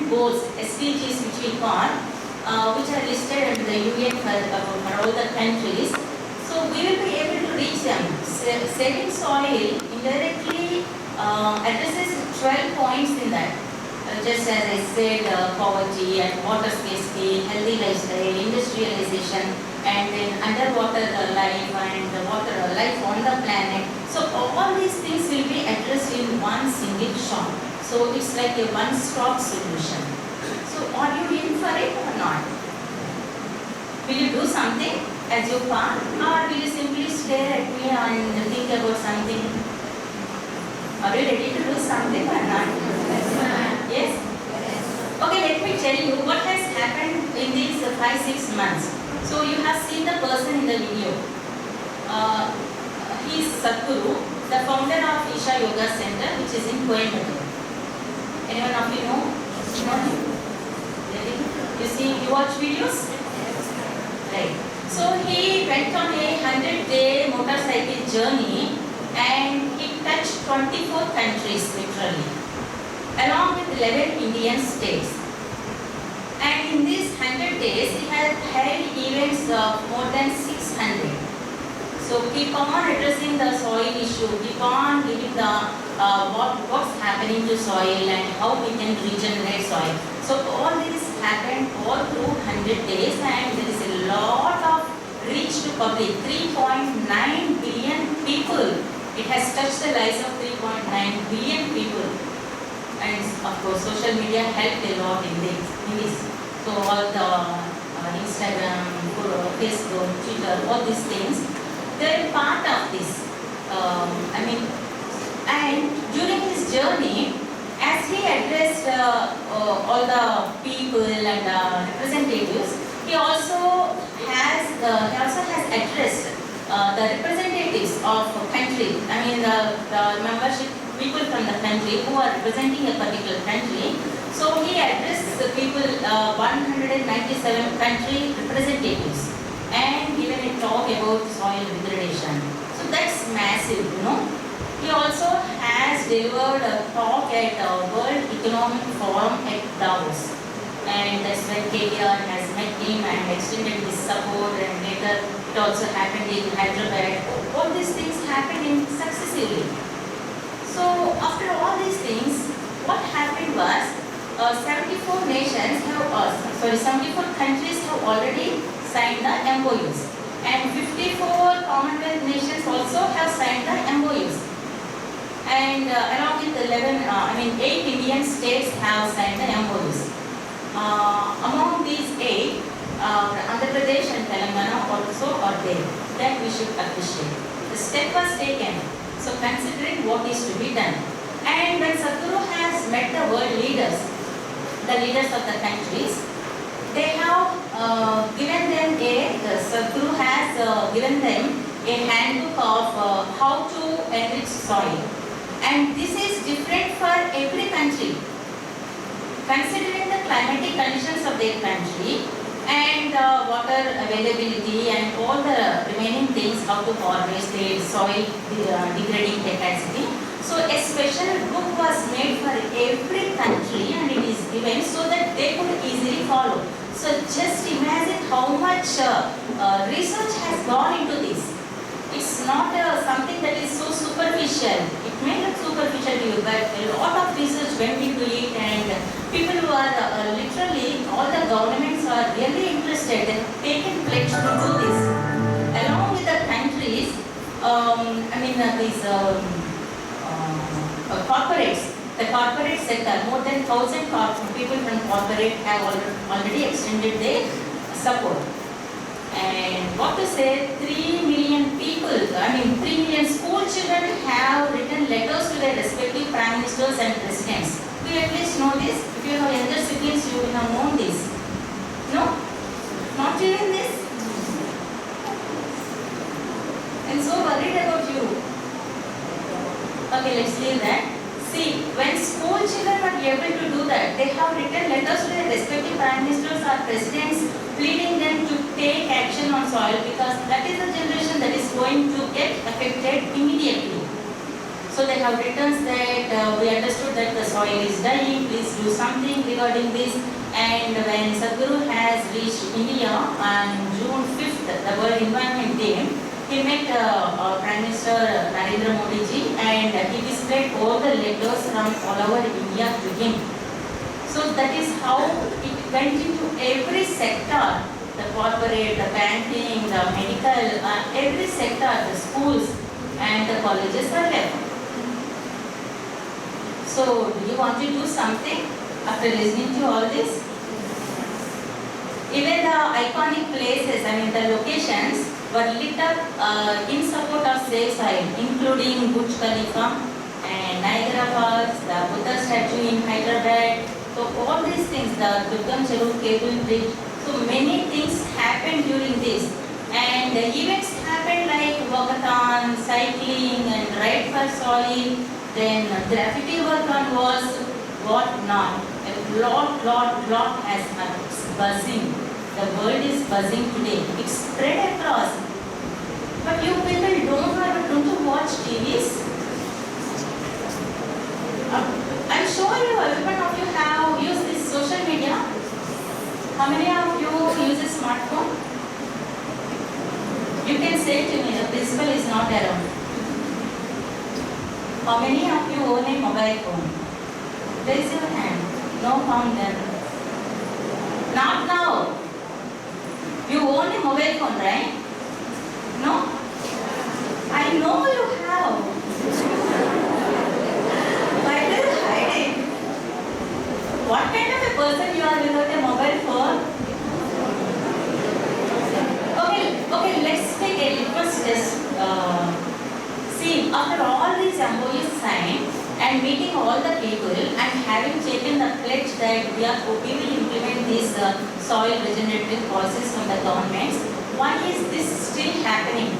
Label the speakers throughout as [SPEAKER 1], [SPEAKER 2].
[SPEAKER 1] Development Goals, SDGs which we call, which are listed under the UN for all the countries. So we will be able to reach them. Saving soil indirectly addresses 12 points in that. Just as I said, poverty and water scarcity, healthy lifestyle, industrialization, and then underwater life and water life on the planet. So all these things will be addressed in one single shot. So it's like a one-stop solution. So are you in for it or not? Will you do something as you part, or will you simply stare at me and think about something? Are you ready to do something or not? Yes? Okay, let me tell you what has happened in these 5-6 months. So you have seen the person in the video. He is Sadhguru, the founder of Isha Yoga Center, which is in Coimbatore. Anyone of you know? Really? You see, you watch videos? Right. So he went on a 100-day motorcycle journey and he touched 24 countries literally, along with 11 Indian states. And in these 100 days, he has held events of more than 600. So keep on addressing the soil issue, keep on giving the what's happening to soil and how we can regenerate soil. So all this happened all through 100 days, and there is a lot of reach to public. 3.9 billion people. It has touched the lives of 3.9 billion people. And of course, social media helped a lot in this. So all the Instagram, Facebook, Twitter, all these things, they are part of this. And during his journey, as he addressed all the people and representatives, he also has addressed the representatives of country. The membership people from the country who are representing a particular country. So he addressed the people, 197 country representatives, and given a talk about soil degradation. So that's massive, you know. He also has delivered a talk at World Economic Forum at Davos, and that's when KBR has met him and extended his support, and later it also happened in Hyderabad. All these things happened successively. So after all these things, what happened was 74 countries have already signed the MOUs, and 54 Commonwealth nations also have signed the MOUs, and along with 8 Indian states have signed the MOUs. Among these 8, Andhra Pradesh and Telangana also are there. That we should appreciate. The step was taken. So considering what is to be done. And when Sadhguru has met the world leaders, the leaders of the countries, they have given them Sadhguru has given them a handbook of how to enrich soil. And this is different for every country. Considering the climatic conditions of their country and water availability and all the remaining things, how to harvest their soil degrading capacity. So a special book was made for every country and it is given so that they could easily follow. So just imagine how much research has gone into this. It's not something that is so superficial. It may look superficial to you, but a lot of research went into it, and people who are literally, all the governments are really interested and taken pledge to do this. Along with the countries, these corporates, the corporate sector, more than 1,000 people from corporate have already extended their support. And what to say, 3 million people, 3 million school children have written letters to their respective prime ministers and presidents. Do you at least know this? If you have younger siblings, you will have known this. No? Not even this? I'm so worried about you. Okay, let's leave that. See, when school children are able to do that, they have written letters to their respective prime ministers or presidents pleading them to take action on soil, because that is the generation that is going to get affected immediately. So they have written that we understood that the soil is dying, please do something regarding this. And when Sadhguru has reached India on June 5th, the World Environment Day, he met Prime Minister Narendra Modi ji, and he displayed all the letters from all over India to him. So that is how it went into every sector, the corporate, the banking, the medical, every sector, the schools and the colleges are left. So do you want to do something after listening to all this? Even the iconic places, the locations were lit up in support of Save Soil, including Burj Khalifa and Niagara Falls, the Buddha statue in Hyderabad. So all these things, the Durgam Cheru cable bridge. So many things happened during this. And events happened like walkathon, cycling and ride for soil, then graffiti work on walls, what not. A lot has happened. It's buzzing. The world is buzzing today. It's spread across. But you people don't you watch TVs? I'm sure everyone of you have used this social media. How many of you use a smartphone? You can say to me, the principal is not around. How many of you own a mobile phone? Raise your hand. No found there. Not now. You own a mobile phone, right? No? I know you have. Why do you hide it? What kind of a person you are without a mobile phone? Okay, let's take a litmus test. See, after all these MOUs signed and meeting all the people and having taken the pledge that we will implement these soil regenerative policies from the governments, why is this still happening?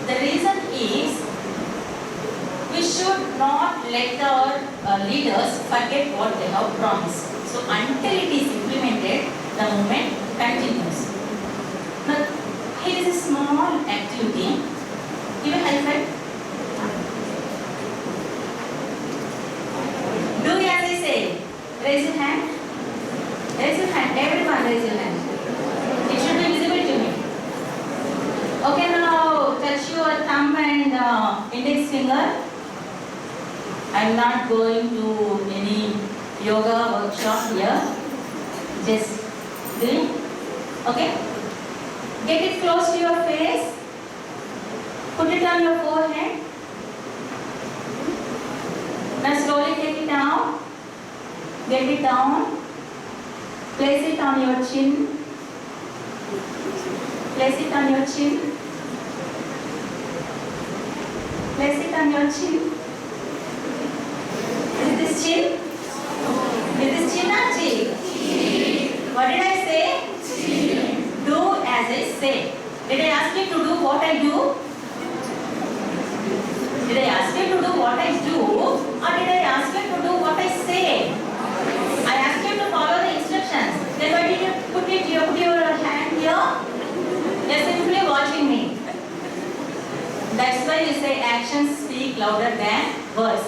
[SPEAKER 1] The reason is we should not let our leaders forget what they have promised. So until it is implemented, the movement continues. Now, here is a small activity. Give a high five. Do as I say. Raise your hand. Raise your hand. Everyone raise your hand. It should be visible to me. Okay, now touch your thumb and index finger. I am not going to any yoga workshop here. Just do it. Okay? Get it close to your face. Put it on your forehead. Now slowly take it down. Get it down. Place it on your chin. Place it on your chin. Place it on your chin. Is this chin? Is this chin or cheek? What did I say? Chin. Do as I say. Did I ask you to do what I do? Did I ask you to do what I do? Or did I ask you to do what I say? I asked you to follow the instructions. Then why did you put your hand here? You're simply watching me. That's why you say actions speak louder than words.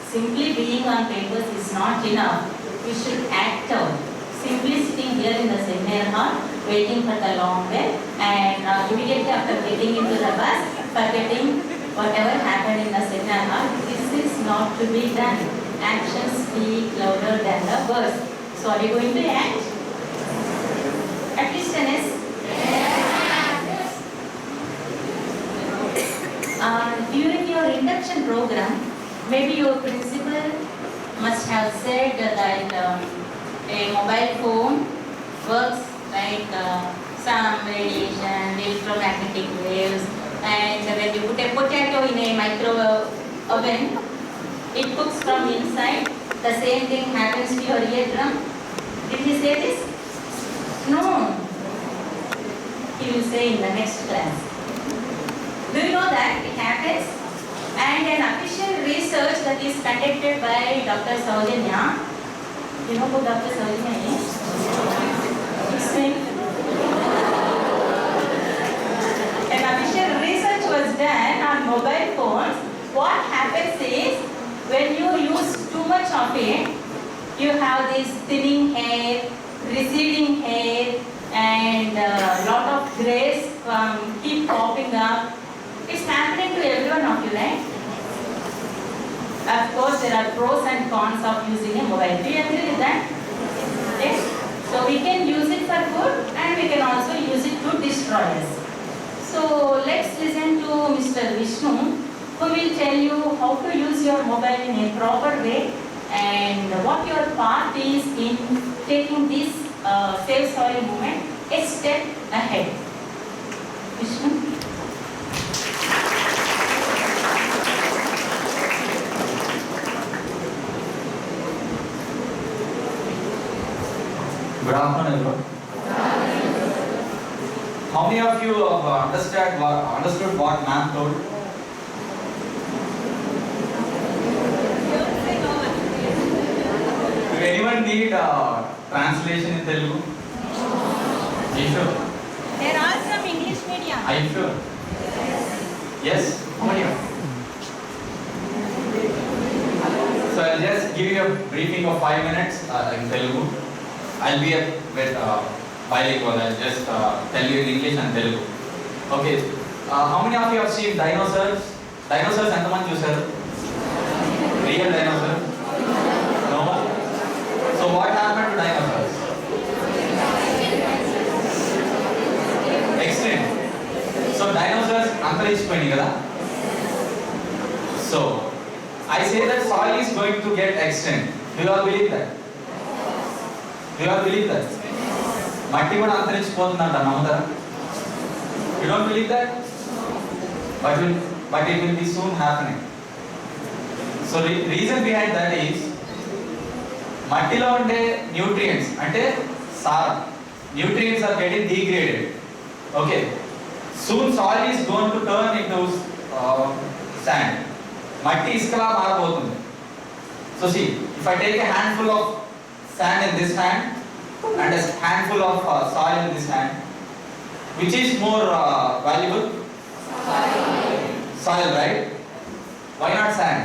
[SPEAKER 1] Simply being on papers is not enough. We should act out. Simply sitting here in the seminar hall, waiting for the long bell, and immediately after getting into the bus, forgetting whatever happened in the seminar hall. This is not to be done. Actions speak louder than the words. So are you going to act? At least tennis. During your induction program, maybe your principal must have said that a mobile phone works like some radiation, electromagnetic waves, and when you put a potato in a microwave oven, it cooks from inside. The same thing happens to your eardrum. Did he say this? No. He will say in the next class. Do you know that it happens? And an official research that is conducted by Dr. Saujanya. You know who Dr. Saujanya is? Explain. An official research was done on mobile phones. What happens is When you use too much of it, you have this thinning hair, receding hair, and lot of grays keep popping up. It's happening to everyone of you, right? Of course, there are pros and cons of using a mobile. Do you agree with that? Yes. So we can use it for good and we can also use it to destroy us. So let's listen to Mr. Vishnu, who will tell you how to use your mobile in a proper way and what your part is in taking this Save Soil movement a step ahead. Vishnu?
[SPEAKER 2] Good afternoon, everyone. How many of you have understood what ma'am told? Do anyone need translation in Telugu? Are you sure?
[SPEAKER 3] They're all from English medium.
[SPEAKER 2] Are you sure? Yes? How many of you? So I'll just give you a briefing of 5 minutes in Telugu. I'll be a bit bilingual. I'll just tell you in English and Telugu. Okay. How many of you have seen dinosaurs? Dinosaurs ఎంతమంది చూసారు? Real dinosaurs? No? So what happened to dinosaurs? Extinct. So dinosaurs అంతరించిపోయినాయి కదా? So I say that soil is going to get extinct. Do you all believe that? Do you all believe that? మట్టి కూడా అంతరించిపోతుందంట నమ్ముతారా? You don't believe that? But it will be soon happening. So reason behind that is మట్టిలో ఉండే nutrients అంటే సారం nutrients are getting degraded. Okay. Soon soil is going to turn into sand. మట్టి ఇసుకలా మారబోతుంది. So see, if I take a handful of sand in this hand and a handful of soil in this hand, which is more valuable? Soil, right? Why not sand?